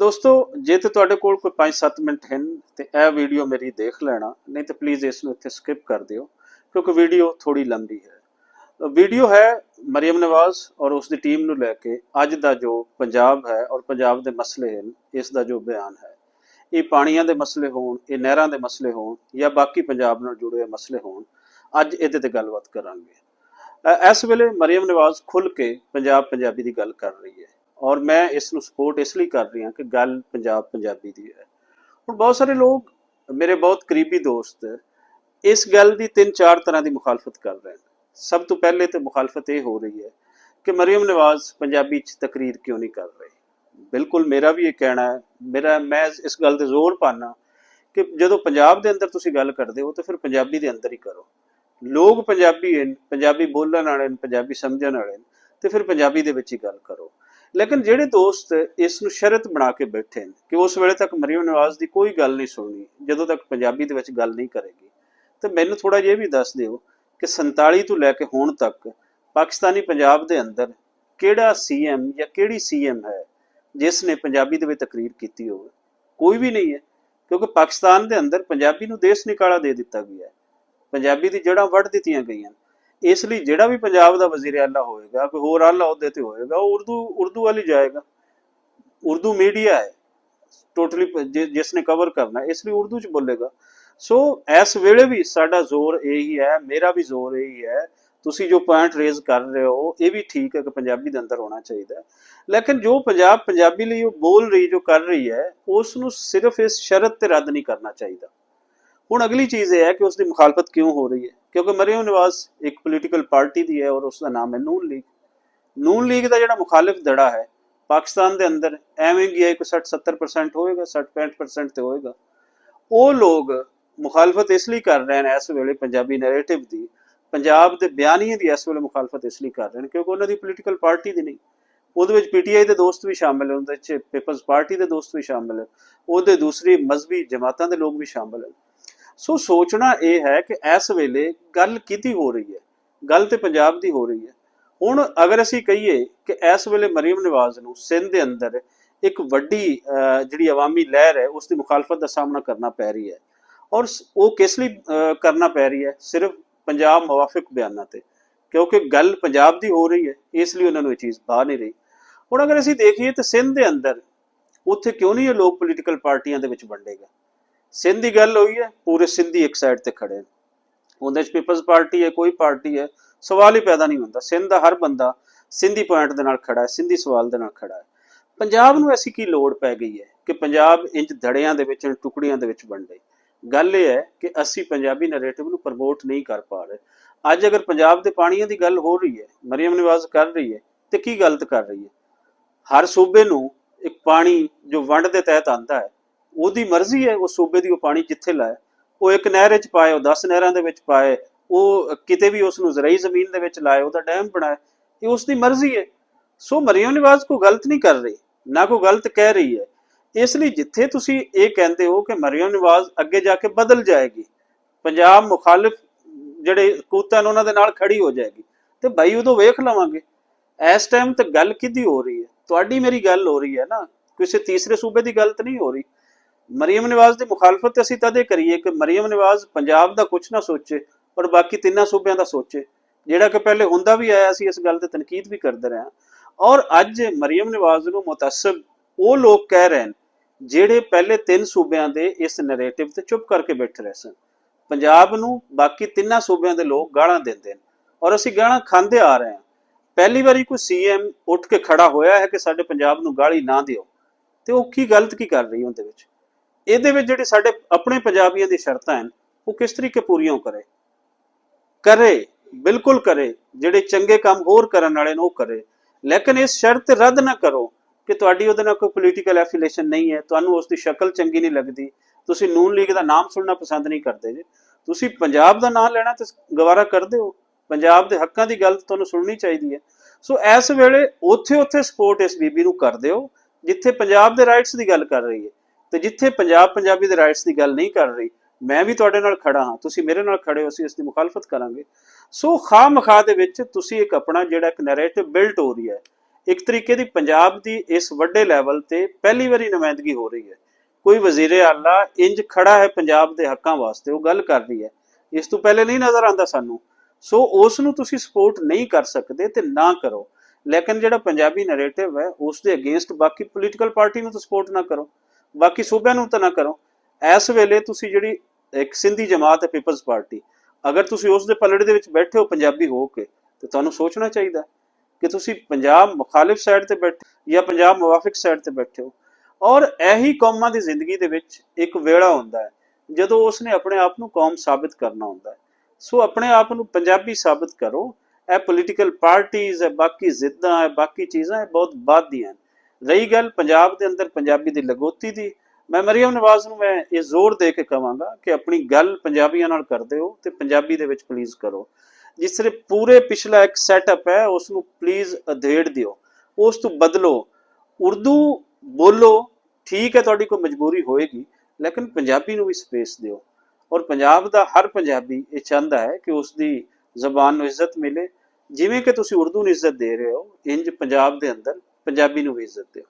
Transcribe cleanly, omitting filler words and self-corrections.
ਦੋਸਤੋ ਜੇ ਤੇ ਤੁਹਾਡੇ ਕੋਲ ਕੋਈ 5-7 ਮਿੰਟ ਹਨ ਤੇ ਇਹ ਵੀਡੀਓ ਮੇਰੀ ਦੇਖ ਲੈਣਾ, ਨਹੀਂ ਤੇ ਪਲੀਜ਼ ਇਸ ਨੂੰ ਇੱਥੇ ਸਕਿਪ ਕਰ ਦਿਓ ਕਿਉਂਕਿ ਵੀਡੀਓ ਥੋੜੀ ਲੰਬੀ ਹੈ। ਵੀਡੀਓ ਹੈ ਮਰੀਮ ਨਵਾਜ਼ ਔਰ ਉਸ ਦੀ ਟੀਮ ਨੂੰ ਲੈ ਕੇ ਅੱਜ ਦਾ ਜੋ ਪੰਜਾਬ ਹੈ ਔਰ ਪੰਜਾਬ ਦੇ ਮਸਲੇ ਹਨ, ਇਸ ਦਾ ਜੋ ਬਿਆਨ ਹੈ। ਇਹ ਪਾਣੀਆਂ ਦੇ ਮਸਲੇ ਹੋਣ, ਇਹ ਨਹਿਰਾਂ ਦੇ ਮਸਲੇ ਹੋਣ ਜਾਂ ਬਾਕੀ ਪੰਜਾਬ ਨਾਲ ਜੁੜੇ ਹੋਏ ਮਸਲੇ ਹੋਣ, ਅੱਜ ਇਹਦੇ ਤੇ ਗੱਲਬਾਤ ਕਰਾਂਗੇ। ਇਸ ਵੇਲੇ ਮਰੀਮ ਨਵਾਜ਼ ਖੁੱਲ ਕੇ ਪੰਜਾਬ ਪੰਜਾਬੀ ਦੀ ਗੱਲ ਕਰ ਰਹੀ ਹੈ ਔਰ ਮੈਂ ਇਸ ਨੂੰ ਸਪੋਰਟ ਇਸ ਲਈ ਕਰ ਰਹੀ ਹਾਂ ਕਿ ਗੱਲ ਪੰਜਾਬ ਪੰਜਾਬੀ ਦੀ ਹੈ। ਹੁਣ ਬਹੁਤ ਸਾਰੇ ਲੋਕ, ਮੇਰੇ ਬਹੁਤ ਕਰੀਬੀ ਦੋਸਤ, ਇਸ ਗੱਲ ਦੀ 3-4 ਤਰ੍ਹਾਂ ਦੀ ਮੁਖਾਲਫਤ ਕਰ ਰਹੇ ਹਨ। ਸਭ ਤੋਂ ਪਹਿਲੇ ਤੇ ਮੁਖਾਲਫਤ ਇਹ ਹੋ ਰਹੀ ਹੈ ਕਿ ਮਰੀਮ ਨਵਾਜ਼ ਪੰਜਾਬੀ 'ਚ ਤਕਰੀਰ ਕਿਉਂ ਨਹੀਂ ਕਰ ਰਹੇ। ਬਿਲਕੁਲ ਮੇਰਾ ਵੀ ਇਹ ਕਹਿਣਾ ਹੈ, ਮੈਂ ਇਸ ਗੱਲ ਤੇ ਜ਼ੋਰ ਪਾਣਾ ਕਿ ਜਦੋਂ ਪੰਜਾਬ ਦੇ ਅੰਦਰ ਤੁਸੀਂ ਗੱਲ ਕਰਦੇ ਹੋ ਤਾਂ ਫਿਰ ਪੰਜਾਬੀ ਦੇ ਅੰਦਰ ਹੀ ਕਰੋ। ਲੋਕ ਪੰਜਾਬੀ ਹਨ, ਪੰਜਾਬੀ ਬੋਲਣ ਵਾਲੇ ਨੇ, ਪੰਜਾਬੀ ਸਮਝਣ ਵਾਲੇ ਨੇ, ਤੇ ਫਿਰ ਪੰਜਾਬੀ ਦੇ ਵਿੱਚ ਹੀ ਗੱਲ ਕਰੋ। ਲੇਕਿਨ ਜਿਹੜੇ ਦੋਸਤ ਇਸ ਨੂੰ ਸ਼ਰਤ ਬਣਾ ਕੇ ਬੈਠੇ ਨੇ ਕਿ ਉਸ ਵੇਲੇ ਤੱਕ ਮਰੀਮ ਨਵਾਜ਼ ਦੀ ਕੋਈ ਗੱਲ ਨਹੀਂ ਸੁਣਨੀ ਜਦੋਂ ਤੱਕ ਪੰਜਾਬੀ ਦੇ ਵਿੱਚ ਗੱਲ ਨਹੀਂ ਕਰੇਗੀ, ਤੇ ਮੈਨੂੰ ਥੋੜਾ ਜਿਹਾ ਵੀ ਦੱਸ ਦਿਓ ਕਿ 47 ਤੋਂ ਲੈ ਕੇ ਹੁਣ ਤੱਕ ਪਾਕਿਸਤਾਨੀ ਪੰਜਾਬ ਦੇ ਅੰਦਰ ਕਿਹੜਾ ਸੀਐਮ ਜਾਂ ਕਿਹੜੀ ਸੀਐਮ ਹੈ ਜਿਸ ਨੇ ਪੰਜਾਬੀ ਦੇ ਵਿੱਚ ਤਕਰੀਰ ਕੀਤੀ ਹੋਵੇ। ਕੋਈ ਵੀ ਨਹੀਂ ਹੈ, ਕਿਉਂਕਿ ਪਾਕਿਸਤਾਨ ਦੇ ਅੰਦਰ ਪੰਜਾਬੀ ਨੂੰ ਦੇਸ਼ ਨਿਕਾਲਾ ਦੇ ਦਿੱਤਾ ਗਿਆ ਹੈ, ਪੰਜਾਬੀ ਦੀ ਜੜ੍ਹਾਂ ਵੱਢ ਦਿੱਤੀਆਂ ਗਈਆਂ। ਇਸ ਲਈ ਜਿਹੜਾ ਵੀ ਪੰਜਾਬ ਦਾ ਵਜ਼ੀਰ ਆਲਾ ਹੋਏਗਾ, ਕੋਈ ਹੋਰ ਆਲਾ ਅਹੁਦੇ ਤੇ ਹੋਏਗਾ, ਉਹ ਉਰਦੂ ਵੱਲ ਹੀ ਜਾਏਗਾ। ਉਰਦੂ ਮੀਡੀਆ ਹੈ ਟੋਟਲੀ ਜਿਸ ਨੇ ਕਵਰ ਕਰਨਾ, ਇਸ ਲਈ ਉਰਦੂ 'ਚ ਬੋਲੇਗਾ। ਸੋ ਇਸ ਵੇਲੇ ਵੀ ਸਾਡਾ ਜ਼ੋਰ ਇਹੀ ਹੈ, ਮੇਰਾ ਵੀ ਜ਼ੋਰ ਇਹੀ ਹੈ। ਤੁਸੀਂ ਜੋ ਪੁਆਇੰਟ ਰੇਜ਼ ਕਰ ਰਹੇ ਹੋ ਇਹ ਵੀ ਠੀਕ ਹੈ ਕਿ ਪੰਜਾਬੀ ਦੇ ਅੰਦਰ ਹੋਣਾ ਚਾਹੀਦਾ ਹੈ, ਲੇਕਿਨ ਜੋ ਪੰਜਾਬ ਪੰਜਾਬੀ ਲਈ ਉਹ ਬੋਲ ਰਹੀ, ਜੋ ਕਰ ਰਹੀ ਹੈ, ਉਸ ਨੂੰ ਸਿਰਫ ਇਸ ਸ਼ਰਤ ਤੇ ਰੱਦ ਨਹੀਂ ਕਰਨਾ ਚਾਹੀਦਾ। ਹੁਣ ਅਗਲੀ ਚੀਜ਼ ਇਹ ਹੈ ਕਿ ਉਸ ਦੀ ਮੁਖਾਲਫਤ ਕਿਉਂ ਹੋ ਰਹੀ ਹੈ, ਕਿਉਂਕਿ ਮਰੀਮ ਨਵਾਜ਼ ਇੱਕ ਪੋਲੀਟੀਕਲ ਪਾਰਟੀ ਦੀ ਹੈ ਔਰ ਉਸ ਦਾ ਨਾਮ ਹੈ ਨੂਨ ਲੀਗ। ਨੂਨ ਲੀਗ ਦਾ ਜਿਹੜਾ ਮੁਖਾਲਿਫ ਧੜਾ ਹੈ ਪਾਕਿਸਤਾਨ ਦੇ ਅੰਦਰ, ਐਵੇਂ ਗਿਆ ਕੋਈ 60-70% ਹੋਏਗਾ, 60-65% ਤੇ ਹੋਏਗਾ। ਉਹ ਲੋਕ ਮੁਖਾਲਫਤ ਇਸ ਲਈ ਕਰ ਰਹੇ ਨੇ ਇਸ ਵੇਲੇ ਪੰਜਾਬੀ ਨੈਰੇਟਿਵ ਦੀ, ਪੰਜਾਬ ਦੇ ਬਿਆਨੀਏ ਦੀ ਇਸ ਵੇਲੇ ਮੁਖਾਲਫਤ ਇਸ ਲਈ ਕਰ ਰਹੇ ਨੇ ਕਿਉਂਕਿ ਉਹਨਾਂ ਦੀ ਪੋਲੀਟੀਕਲ ਪਾਰਟੀ ਦੀ ਨਹੀਂ। ਉਹਦੇ ਵਿੱਚ ਪੀਟੀਆਈ ਦੇ ਦੋਸਤ ਵੀ ਸ਼ਾਮਿਲ ਹੈ, ਉਹਦੇ ਵਿੱਚ ਪੀਪਲਜ਼ ਪਾਰਟੀ ਦੇ ਦੋਸਤ ਵੀ ਸ਼ਾਮਿਲ ਹੈ, ਉਹਦੇ ਦੂਸਰੀ ਮਜ਼ਹਬੀ ਜਮਾਤਾਂ ਦੇ ਲੋਕ ਵੀ ਸ਼ਾਮਿਲ ਹਨ। ਸੋ ਸੋਚਣਾ ਇਹ ਹੈ ਕਿ ਇਸ ਵੇਲੇ ਗੱਲ ਕਿਹਦੀ ਹੋ ਰਹੀ ਹੈ, ਗੱਲ ਤੇ ਪੰਜਾਬ ਦੀ ਹੋ ਰਹੀ ਹੈ। ਹੁਣ ਅਗਰ ਅਸੀਂ ਕਹੀਏ ਕਿ ਇਸ ਵੇਲੇ ਮਰੀਮ ਨਵਾਜ਼ ਨੂੰ ਸਿੰਧ ਦੇ ਅੰਦਰ ਇੱਕ ਵੱਡੀ ਜਿਹੜੀ ਅਵਾਮੀ ਲਹਿਰ ਹੈ ਉਸ ਦੀ ਮੁਖਾਲਫਤ ਦਾ ਸਾਹਮਣਾ ਕਰਨਾ ਪੈ ਰਹੀ ਹੈ, ਔਰ ਉਹ ਕਿਸ ਲਈ ਕਰਨਾ ਪੈ ਰਹੀ ਹੈ, ਸਿਰਫ ਪੰਜਾਬ ਮੁਵਾਫਿਕ ਬਿਆਨਾਂ ਤੇ, ਕਿਉਂਕਿ ਗੱਲ ਪੰਜਾਬ ਦੀ ਹੋ ਰਹੀ ਹੈ, ਇਸ ਲਈ ਉਹਨਾਂ ਨੂੰ ਇਹ ਚੀਜ਼ ਬਾਹਰ ਨਹੀਂ ਰਹੀ। ਹੁਣ ਅਗਰ ਅਸੀਂ ਦੇਖੀਏ ਤਾਂ ਸਿੰਧ ਦੇ ਅੰਦਰ ਉੱਥੇ ਕਿਉਂ ਨਹੀਂ ਇਹ ਲੋਕ ਪੋਲੀਟੀਕਲ ਪਾਰਟੀਆਂ ਦੇ ਵਿੱਚ ਵੰਡੇਗਾ। ਸਿੰਧ ਦੀ ਗੱਲ ਹੋਈ ਹੈ, ਪੂਰੇ ਸਿੰਧੀ ਇੱਕ ਸਾਈਡ ਤੇ ਖੜੇ ਨੇ, ਉਹਦੇ 'ਚ ਪੀਪਲਜ਼ ਪਾਰਟੀ ਹੈ, ਕੋਈ ਪਾਰਟੀ ਹੈ, ਸਵਾਲ ਹੀ ਪੈਦਾ ਨਹੀਂ ਹੁੰਦਾ। ਸਿੰਧ ਦਾ ਹਰ ਬੰਦਾ ਸਿੰਧੀ ਪੁਆਇੰਟ ਦੇ ਨਾਲ ਖੜਾ ਹੈ, ਸਿੰਧੀ ਸਵਾਲ ਦੇ ਨਾਲ ਖੜਾ ਹੈ। ਪੰਜਾਬ ਨੂੰ ਐਸੀ ਕੀ ਲੋੜ ਪੈ ਗਈ ਹੈ ਕਿ ਪੰਜਾਬ ਇੰਜ ਧੜਿਆਂ ਦੇ ਵਿੱਚ, ਟੁਕੜੀਆਂ ਦੇ ਵਿੱਚ ਵੰਡੇ। ਗੱਲ ਇਹ ਹੈ ਕਿ ਅਸੀਂ ਪੰਜਾਬੀ ਨੈਰੇਟਿਵ ਨੂੰ ਪ੍ਰਮੋਟ ਨਹੀਂ ਕਰ ਪਾ ਰਹੇ। ਅੱਜ ਅਗਰ ਪੰਜਾਬ ਦੇ ਪਾਣੀਆਂ ਦੀ ਗੱਲ ਹੋ ਰਹੀ ਹੈ, ਮਰੀਮ ਨਵਾਜ਼ ਕਰ ਰਹੀ ਹੈ, ਤੇ ਕੀ ਗਲਤ ਕਰ ਰਹੀ ਹੈ। ਹਰ ਸੂਬੇ ਨੂੰ ਇੱਕ ਪਾਣੀ ਜੋ ਵੰਡ ਦੇ ਤਹਿਤ ਆਉਂਦਾ ਹੈ, ਉਹਦੀ ਮਰਜ਼ੀ ਹੈ ਉਸ ਸੂਬੇ ਦੀ ਉਹ ਪਾਣੀ ਜਿੱਥੇ ਲਾਏ, ਉਹ ਇੱਕ ਨਹਿਰ 'ਚ ਪਾਏ, ਉਹ 10 ਨਹਿਰਾਂ ਦੇ ਵਿੱਚ ਪਾਏ, ਉਹ ਕਿਤੇ ਵੀ ਉਸ ਨੂੰ ਜ਼ਰਾਈ ਜ਼ਮੀਨ ਦੇ ਵਿੱਚ ਲਾਏ, ਉਹਦਾ ਡੈਮ ਬਣਾਏ, ਇਹ ਉਸ ਦੀ ਮਰਜ਼ੀ ਹੈ। ਸੋ ਮਰੀਮ ਨਵਾਜ਼ ਕੋਈ ਗਲਤ ਨਹੀਂ ਕਰ ਰਹੀ, ਨਾ ਕੋਈ ਗਲਤ ਕਹਿ ਰਹੀ ਹੈ। ਇਸ ਲਈ ਜਿੱਥੇ ਤੁਸੀਂ ਇਹ ਕਹਿੰਦੇ ਹੋ ਕਿ ਮਰੀਮ ਨਵਾਜ਼ ਅੱਗੇ ਜਾ ਕੇ ਬਦਲ ਜਾਏਗੀ, ਪੰਜਾਬ ਮੁਖਾਲਿਫ ਜਿਹੜੇ ਕੂਤਨ ਉਹਨਾਂ ਦੇ ਨਾਲ ਖੜੀ ਹੋ ਜਾਏਗੀ, ਤੇ ਭਾਈ ਉਦੋਂ ਵੇਖ ਲਵਾਂਗੇ। ਇਸ ਟਾਈਮ ਤੇ ਗੱਲ ਕਿਹਦੀ ਹੋ ਰਹੀ ਹੈ, ਤੁਹਾਡੀ ਮੇਰੀ ਗੱਲ ਹੋ ਰਹੀ ਹੈ ਨਾ, ਕਿਸੇ ਤੀਸਰੇ ਸੂਬੇ ਦੀ ਗੱਲ ਤਾਂ ਨਹੀਂ ਹੋ ਰਹੀ। ਮਰੀਮ ਨਵਾਜ਼ ਦੀ ਮੁਖਾਲਫਤ ਅਸੀਂ ਤਦੇ ਕਰੀਏ ਕਿ ਮਰੀਮ ਨਵਾਜ਼ ਪੰਜਾਬ ਦਾ ਕੁਛ ਨਾ ਸੋਚੇ ਔਰ ਬਾਕੀ ਤਿੰਨਾਂ ਸੂਬਿਆਂ ਦਾ ਸੋਚੇ, ਜਿਹੜਾ ਕਿ ਪਹਿਲੇ ਹੁੰਦਾ ਵੀ ਆਇਆ ਸੀ। ਇਸ ਗੱਲ ਤੇ ਤਨਕੀਦ ਵੀ ਕਰਦੇ ਰਹੇ, ਔਰ ਅੱਜ ਮਰੀਮ ਨਵਾਜ਼ ਨੂੰ ਮੁਤਅਸਬ ਉਹ ਲੋਕ ਕਹਿ ਰਹੇ ਨੇ ਜਿਹੜੇ ਪਹਿਲੇ 3 ਸੂਬਿਆਂ ਦੇ ਇਸ ਨੈਰੇਟਿਵ ਤੇ ਚੁੱਪ ਕਰਕੇ ਬੈਠੇ ਰਹੇ ਸਨ। ਪੰਜਾਬ ਨੂੰ ਬਾਕੀ ਤਿੰਨਾਂ ਸੂਬਿਆਂ ਦੇ ਲੋਕ ਗਾਲਾਂ ਦਿੰਦੇ ਨੇ ਔਰ ਅਸੀਂ ਗਾਲਾਂ ਖਾਂਦੇ ਆ ਰਹੇ ਹਾਂ। ਪਹਿਲੀ ਵਾਰੀ ਕੋਈ ਸੀਐਮ ਉੱਠ ਕੇ ਖੜਾ ਹੋਇਆ ਹੈ ਕਿ ਸਾਡੇ ਪੰਜਾਬ ਨੂੰ ਗਾਲੀ ਨਾ ਦਿਓ, ਤੇ ਉਹ ਕੀ ਗਲਤ ਕੀ ਕਰ ਰਹੀ ਉਹਦੇ ਵਿੱਚ। ਇਹਦੇ ਵਿੱਚ ਜਿਹੜੇ ਸਾਡੇ ਆਪਣੇ ਪੰਜਾਬੀਆਂ ਦੀ ਸ਼ਰਤਾਂ ਹਨ ਉਹ ਕਿਸ ਤਰੀਕੇ ਪੂਰੀਆਂ ਕਰੇ, ਬਿਲਕੁਲ ਕਰੇ। ਜਿਹੜੇ ਚੰਗੇ ਕੰਮ ਹੋਰ ਕਰਨ ਵਾਲੇ ਨੇ ਉਹ ਕਰੇ, ਲੇਕਿਨ ਇਸ ਸ਼ਰਤ ਰੱਦ ਨਾ ਕਰੋ ਕਿ ਤੁਹਾਡੀ ਉਹਦੇ ਨਾਲ ਕੋਈ ਪੋਲੀਟੀਕਲ ਐਫੀਲੀਏਸ਼ਨ ਨਹੀਂ ਹੈ, ਤੁਹਾਨੂੰ ਉਸ ਦੀ ਸ਼ਕਲ ਚੰਗੀ ਨਹੀਂ ਲੱਗਦੀ, ਤੁਸੀਂ ਨੂਨ ਲੀਗ ਦਾ ਨਾਮ ਸੁਣਨਾ ਪਸੰਦ ਨਹੀਂ ਕਰਦੇ ਜੇ, ਤੁਸੀਂ ਪੰਜਾਬ ਦਾ ਨਾਮ ਲੈਣਾ ਤੇ ਗਵਾਰਾ ਕਰਦੇ ਹੋ। ਪੰਜਾਬ ਦੇ ਹੱਕਾਂ ਦੀ ਗੱਲ ਤੁਹਾਨੂੰ ਸੁਣਨੀ ਚਾਹੀਦੀ ਹੈ। ਸੋ ਇਸ ਵੇਲੇ ਉੱਥੇ ਸਪੋਰਟ ਇਸ ਬੀਬੀ ਨੂੰ ਕਰ ਦਿਓ ਜਿੱਥੇ ਪੰਜਾਬ ਦੇ ਰਾਈਟਸ ਦੀ ਗੱਲ ਕਰ ਰਹੀ ਹੈ, ਤੇ ਜਿੱਥੇ ਪੰਜਾਬ ਪੰਜਾਬੀ ਦੇ ਰਾਈਟਸ ਦੀ ਗੱਲ ਨਹੀਂ ਕਰ ਰਹੀ, ਮੈਂ ਵੀ ਤੁਹਾਡੇ ਨਾਲ ਖੜਾ ਹਾਂ, ਤੁਸੀਂ ਮੇਰੇ ਨਾਲ ਖੜੇ ਹੋ, ਅਸੀਂ ਇਸ ਦੀ ਮੁਖਾਲਫਤ ਕਰਾਂਗੇ। ਸੋ ਖਾਮਖਾ ਦੇ ਵਿੱਚ ਤੁਸੀਂ ਇੱਕ ਆਪਣਾ ਜਿਹੜਾ ਇੱਕ ਨੈਰੇਟਿਵ ਬਿਲਟ ਹੋ ਰਹੀ ਹੈ, ਇੱਕ ਤਰੀਕੇ ਦੀ ਪੰਜਾਬ ਦੀ ਇਸ ਵੱਡੇ ਲੈਵਲ ਤੇ ਪਹਿਲੀ ਵਾਰੀ ਨੁਮਾਇੰਦਗੀ ਹੋ ਰਹੀ ਹੈ। ਕੋਈ ਵਜ਼ੀਰ ਆਲਾ ਇੰਜ ਖੜਾ ਹੈ ਪੰਜਾਬ ਦੇ ਹੱਕਾਂ ਵਾਸਤੇ, ਉਹ ਗੱਲ ਕਰ ਰਹੀ ਹੈ, ਇਸ ਤੋਂ ਪਹਿਲੇ ਨਹੀਂ ਨਜ਼ਰ ਆਉਂਦਾ ਸਾਨੂੰ। ਸੋ ਉਸ ਨੂੰ ਤੁਸੀਂ ਸਪੋਰਟ ਨਹੀਂ ਕਰ ਸਕਦੇ ਤੇ ਨਾ ਕਰੋ। ਲੇਕਿਨ ਜਿਹੜਾ ਪੰਜਾਬੀ ਨੈਰੇਟਿਵ ਹੈ ਉਸ ਦੇ ਅਗੇਂਸਟ ਬਾਕੀ ਪੋਲੀਟੀਕਲ ਪਾਰਟੀ ਨੂੰ ਤਾਂ ਸਪੋਰਟ ਨਾ ਕਰੋ, ਬਾਕੀ ਸੂਬਿਆਂ ਨੂੰ ਤਾਂ ਨਾ ਕਰੋ। ਇਸ ਵੇਲੇ ਤੁਸੀਂ ਜਿਹੜੀ ਇੱਕ ਸਿੰਧੀ ਜਮਾਤ ਹੈ ਪੀਪਲਸ ਪਾਰਟੀ, ਅਗਰ ਤੁਸੀਂ ਉਸ ਦੇ ਪਲੜੇ ਦੇ ਵਿੱਚ ਬੈਠੇ ਹੋ ਪੰਜਾਬੀ ਹੋ ਕੇ, ਤੇ ਤੁਹਾਨੂੰ ਸੋਚਣਾ ਚਾਹੀਦਾ ਕਿ ਤੁਸੀਂ ਪੰਜਾਬ ਮੁਖਾਲਿਫ ਸਾਈਡ ਤੇ ਬੈਠੇ ਜਾਂ ਪੰਜਾਬ ਮੁਵਾਫਿਕ ਸਾਈਡ ਤੇ ਬੈਠੇ ਹੋ। ਔਰ ਇਹੀ ਕੌਮਾਂ ਦੀ ਜ਼ਿੰਦਗੀ ਦੇ ਵਿੱਚ ਇੱਕ ਵੇਲਾ ਹੁੰਦਾ ਹੈ ਜਦੋਂ ਉਸਨੇ ਆਪਣੇ ਆਪ ਨੂੰ ਕੌਮ ਸਾਬਿਤ ਕਰਨਾ ਹੁੰਦਾ ਹੈ। ਸੋ ਆਪਣੇ ਆਪ ਨੂੰ ਪੰਜਾਬੀ ਸਾਬਿਤ ਕਰੋ। ਇਹ ਪੋਲੀਟੀਕਲ ਪਾਰਟੀਆਂ ਹੈ, ਬਾਕੀ ਜ਼ਿੱਦਾਂ ਹੈ, ਬਾਕੀ ਚੀਜ਼ਾਂ ਹੈ, ਬਹੁਤ ਬਾਅਦ ਦੀਆਂ। ਰਹੀ ਗੱਲ ਪੰਜਾਬ ਦੇ ਅੰਦਰ ਪੰਜਾਬੀ ਦੀ ਲਗੋਤੀ ਦੀ, ਮੈਂ ਮਰੀਮ ਨਵਾਜ਼ ਨੂੰ ਮੈਂ ਇਹ ਜ਼ੋਰ ਦੇ ਕੇ ਕਹਾਂਗਾ ਕਿ ਆਪਣੀ ਗੱਲ ਪੰਜਾਬੀਆਂ ਨਾਲ ਕਰਦੇ ਹੋ ਤੇ ਪੰਜਾਬੀ ਦੇ ਵਿੱਚ ਪਲੀਜ਼ ਕਰੋ। ਜਿਸ ਤਰ੍ਹਾਂ ਪੂਰੇ ਪਿਛਲਾ ਇੱਕ ਸੈਟਅਪ ਹੈ ਉਸ ਨੂੰ ਪਲੀਜ਼ ਅਧੇੜ ਦਿਓ, ਉਸ ਤੋਂ ਬਦਲੋ। ਉਰਦੂ ਬੋਲੋ, ਠੀਕ ਹੈ ਤੁਹਾਡੀ ਕੋਈ ਮਜਬੂਰੀ ਹੋਏਗੀ, ਲੇਕਿਨ ਪੰਜਾਬੀ ਨੂੰ ਵੀ ਸਪੇਸ ਦਿਓ। ਔਰ ਪੰਜਾਬ ਦਾ ਹਰ ਪੰਜਾਬੀ ਇਹ ਚਾਹੁੰਦਾ ਹੈ ਕਿ ਉਸ ਦੀ ਜ਼ਬਾਨ ਨੂੰ ਇੱਜ਼ਤ ਮਿਲੇ। ਜਿਵੇਂ ਕਿ ਤੁਸੀਂ ਉਰਦੂ ਨੂੰ ਇੱਜ਼ਤ ਦੇ ਰਹੇ ਹੋ, ਇੰਜ ਪੰਜਾਬ ਦੇ ਅੰਦਰ ਪੰਜਾਬੀ ਨੂੰ ਵੀ ਇੱਜ਼ਤ ਦਿਓ।